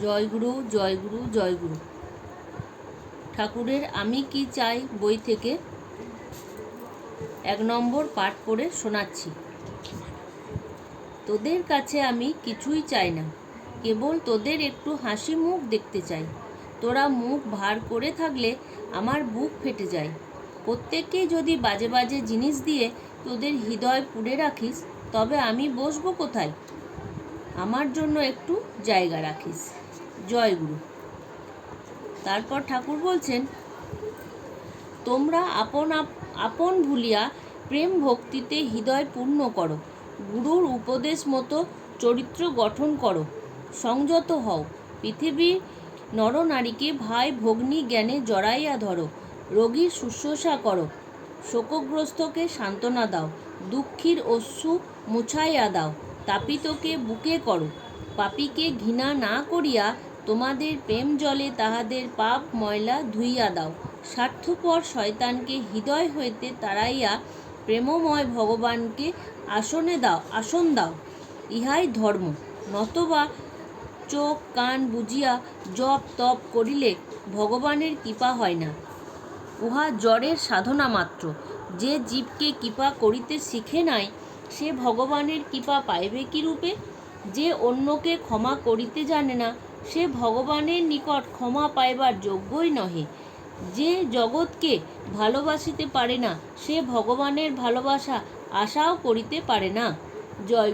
জয়গুরু জয়গুরু জয়গুরু। ঠাকুরের আমি কি চাই বই থেকে 1 নম্বর পাঠ করে শোনাচ্ছি। তোদের কাছে আমি কিছুই চাই না, কেবল তোদের একটু হাসি মুখ দেখতে চাই। তোরা মুখ ভার করে থাকলে আমার বুক ফেটে যায়। প্রত্যেককেই যদি বাজে বাজে জিনিস দিয়ে তোদের হৃদয় পুড়ে রাখিস, তবে আমি বসবো কোথায়? আমার জন্য একটু জায়গা রাখিস। জয়গুরু। তারপর ঠাকুর বলছেন, তোমরা আপন ভুলিয়া প্রেম ভক্তিতে হৃদয় পূর্ণ করো। গুরুর উপদেশ মতো চরিত্র গঠন করো। সংযত হও। পৃথিবীর নরনারীকে ভাই ভগ্নী জ্ঞানে জড়াইয়া ধরো। রোগীর শুশ্রূষা করো। শোকগ্রস্তকে সান্ত্বনা দাও। দুঃখীর অশ্রু মুছাইয়া দাও। তাপিতকে বুকে করো। পাপীকে ঘৃণা না করিয়া তোমাদের প্রেম জলে তাহাদের পাপ ময়লা ধুইয়া দাও। স্বার্থপর শয়তানকে হৃদয় হইতে তাড়াইয়া প্রেমময় ভগবানকে আসন দাও। ইহাই ধর্ম। নতবা চোখ কান বুজিয়া জপ তপ করিলে ভগবানের কৃপা হয় না। উহা জড়ের সাধনা মাত্র। যে জীবকে কৃপা করিতে শিখে নাই, সে ভগবানের কৃপা পাইবে কি রূপে? যে অন্যকে ক্ষমা করিতে জানে না, সে ভগবানের নিকট ক্ষমা পাইবার যোগ্যই নহে। যে জগৎকে ভালোবাসিতে পারে না, সে ভগবানের ভালোবাসা আশাও করিতে পারে না। জয়।